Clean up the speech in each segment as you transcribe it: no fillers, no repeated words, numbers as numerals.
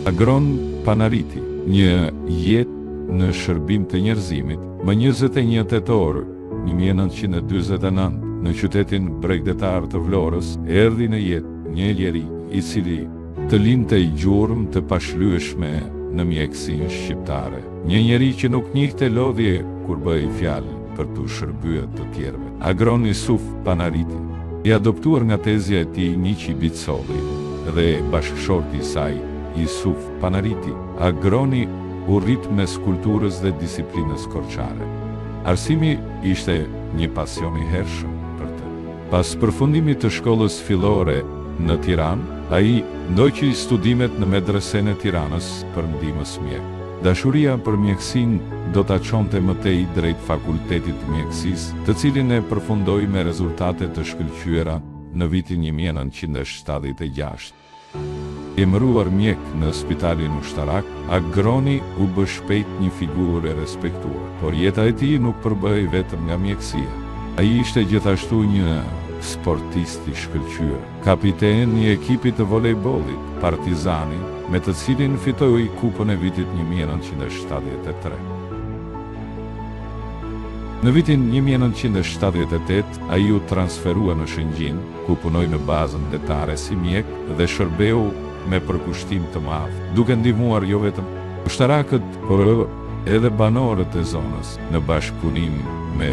Agron Panariti, një jetë në shërbim të njerëzimit, më 21 tetor 1949 në qytetin bregdetar të Vlorës, erdhi në jetë një njeri i cili të linte i gjurmë të pashlyeshme në mjekësinë shqiptare. Një njeri që nuk njihte lodhje kur bëi fjalë për të shërbyer të tjerëve. Agron Yusuf Panariti, i adoptuar nga tezja e tij Niçi Bicolli dhe bashkëshorti i saj Yusuf Panariti, Agroni u rrit mes kulturës dhe disiplinës korçare. Arsimi ishte një pasion i hershëm për të. Pas përfundimit të shkollës fillore në Tiranë, ai ndoqi studimet në medresen e Tiranës për ndihmës mjek. Dashuria për mjekësinë do ta çonte më tej drejt fakultetit të mjekësisë, të cilin e përfundoi me rezultate të shkëlqyera në vitin 1976. Emëruar mjek në spitalin ushtarak, Agroni u bë shpejt një figurë e respektuar, por jeta e tij nuk përbëhej vetëm nga mjekësia. Ai ishte gjithashtu një sportist i shkëlqyer, kapiten i ekipit të volejbollit Partizani, me të cilin fitoi kupën e vitit 1973. Në vitin 1978, ai u transferua në Shëngjin, ku punoi në bazën detare si mjek dhe shërbeu me përkushtim të madh, duke ndihmuar jo vetëm ushtarakët, por edhe banorët e zonës, në bashkëpunim me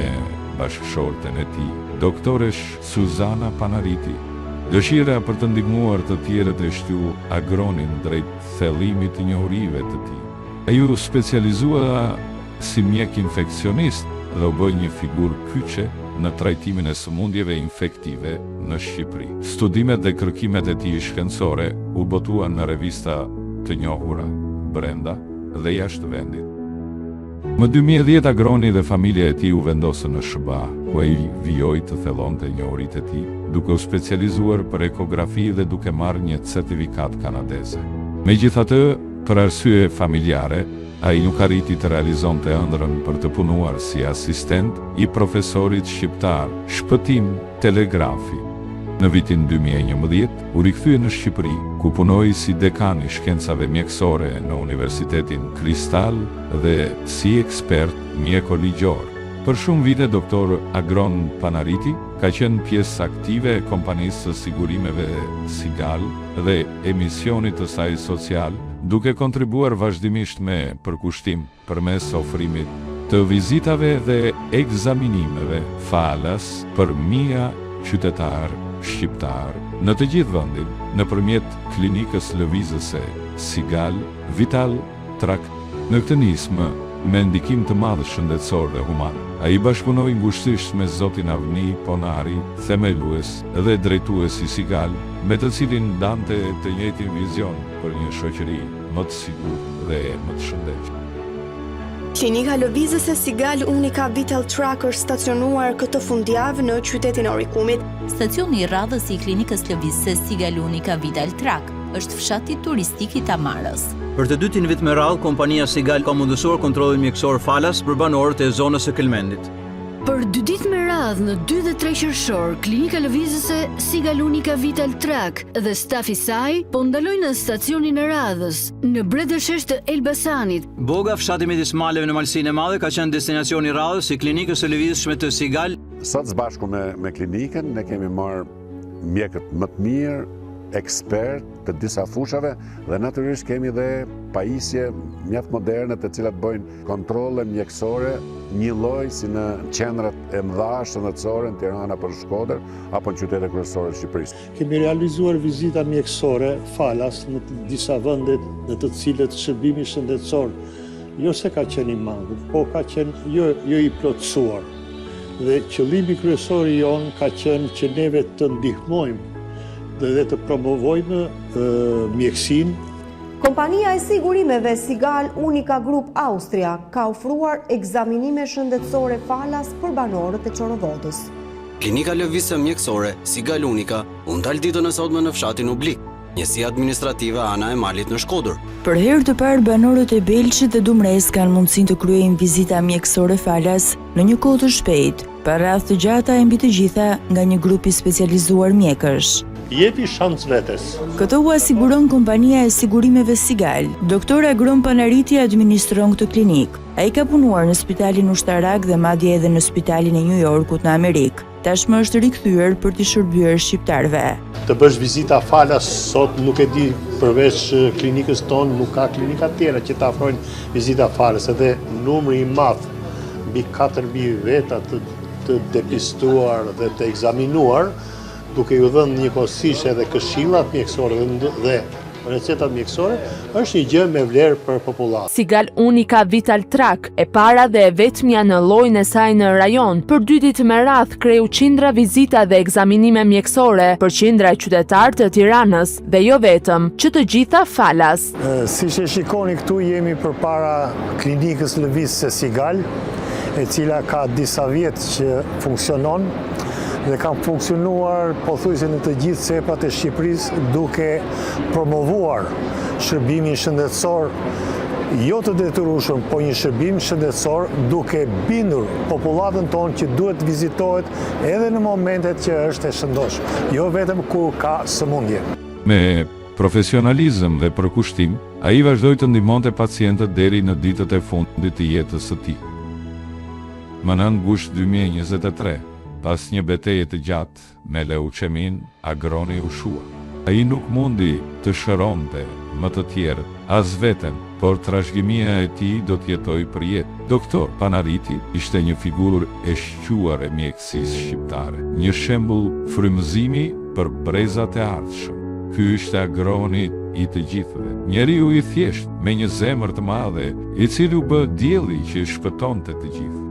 bashkëshorten e tij, doktoresh Suzana Panariti. Dëshira për të ndihmuar të tjerët e shtyu Agronin drejt thellimit të njohurive të tij. Ai u specializua si mjek infeksionist dhe u bë një figurë kyçe në trajtimin e sëmundjeve infektive në Shqipëri. Studimet dhe kërkimet e tij shkencore u botuan në revista të njohura brenda dhe jashtë vendit. Më 2010 Agroni dhe familja e tij u vendosën në SBA, ku ai vijoi të thellonte njohuritë e tij, duke u specializuar për ekografi dhe duke marrë një certifikat kanadeze. Megjithatë, për arsye familjare, ai nuk arriti të realizonte ëndrrën për të punuar si asistent i profesorit shqiptar Shpëtim Telegrafi. Në vitin 2011, u rikthye në Shqipëri, ku punoi si dekan i shkencave mjekësore në Universitetin Kristal dhe si ekspert mjekoligjor. Për shumë vite, doktor Agron Panariti ka qenë pjesë aktive e kompanisë së sigurimeve Sigal dhe emisionit të saj social, duke kontribuar vazhdimisht me përkushtim përmes ofrimit të vizitave dhe ekzaminimeve falas për mijëra qytetar shqiptar në të gjithë vendin, nëpërmjet klinikës lëvizëse Sigal Vital Track. Në këtë nismë, me ndikim të madh shëndetësor dhe human, ai bashkëpunoi ngushtisht me zotin Avni Ponari, themelues dhe drejtues i Sigal, me të cilin ndante të njëjtin vizion për një shoqëri më të sigurt dhe më të shëndetshme. Klinika lëvizëse Sigal Unica Vital Track është stacionuar këtë fundjavë në qytetin e Orikumit. Stacioni i radhës i klinikës lëvizëse Sigal Unica Vital Track është fshati turistik i Tamarës. Për të dytin vit me radhë, kompania Sigal ka mundësuar kontrollin mjekësor falas për banorët e zonës së Kelmendit. Për 2 ditë me radhë në 2 dhe 3 qershor, klinika lëvizëse Sigal Unica Vital Track dhe stafi saj po ndalojnë në stacionin e radhës, në Bredërshesh të Elbasanit. Boga, fshati midis maleve në Malsinë e Madhe, ka qenë destinacioni i radhës i klinikës së lëvizshme të Sigal. Sot së bashku me klinikën, ne kemi marrë mjekët më të mirë, ekspert të disa fushave dhe natyrisht kemi dhe pajisje mjaft moderne të cilat bëjnë kontrolle mjekësore një lloj si në qendrat e mëdha shëndetësore në Tirana për Shkodër apo në qytetet kryesore të Shqipërisë. Kemi realizuar vizita mjekësore falas në disa vende në të cilët shërbimi shëndetësor jo se ka qenë i mangur, po ka qenë jo i plotësuar. Dhe qëllimi kryesor i jon ka qenë që neve të ndihmojmë dhe të promovojmë mjekësinë. Kompania e sigurimeve Sigal Unica Group Austria ka ofruar ekzaminime shëndetësore falas për banorët e Çorodhodës. Klinika lëvizëse mjekësore Sigal Unica u ndal ditën e sotme në fshatin Ublik, njësia administrative Ana e Malit në Shkodër. Për herë të parë, banorët e Belçit dhe Dumres kanë mundësinë të kryejnë vizita mjekësore falas në një kohë të shpejtë, pa radhë të gjata e mbi të gjitha nga një grup i specializuar mjekësh. jepi shans vetes. Këtë u asiguron kompania e sigurimeve Sigal. Doktor Agron Panariti administron këtë klinik. Ai ka punuar në spitalin ushtarak dhe madje edhe në spitalin e New Yorkut në Amerikë. Tashmë është rikthyer për të shërbyer shqiptarëve. Të bësh vizita falas sot nuk e di, përveç klinikës tonë nuk ka klinika tjera që të afrojnë vizita falas, edhe numri i madh mbi 4.000 veta të depistuar dhe të ekzaminuar, duke ju dhënë njëkohësisht edhe këshillat mjekësore dhe recetat mjekësore, është një gjë me vlerë për popullatën. Sigal Unica Vital Track, e para dhe e vetmja në llojin e saj në rajon, për 2 ditë me radh kreu qindra vizita dhe ekzaminime mjekësore për qindra e qytetarë të Tiranës dhe jo vetëm, që të gjitha falas. Siç e shikoni këtu jemi përpara klinikës lëvizëse Sigal, e cila ka disa vjet që funksionon dhe kam funksionuar pothuajse në të gjithë cepat e Shqipërisë duke promovuar shërbimin shëndetësor jo të detyrueshëm, po një shërbim shëndetësor duke bindur popullatën tonë që duhet vizitohet edhe në momentet që është e shëndosh, jo vetëm kur ka sëmundje. Me profesionalizëm dhe përkushtim, ai vazhdoi të ndihmonte pacientët deri në ditët e fundit të jetës së tij. Më në gusht 2023, pas një beteje të gjatë me leuqemin, Agroni u shua. Ai nuk mundi të shëronte më të tjerët, as veten, por trashëgimia e tij do të jetojë për jetë. Doktor Panariti ishte një figurë e shquar e mjekësisë shqiptare, një shembull frymëzimi për brezat e ardhshëm. Ky ishte Agroni i të gjithëve, njeriu i thjeshtë me një zemër të madhe, i cili u bë dielli që shpëtonte të gjithë.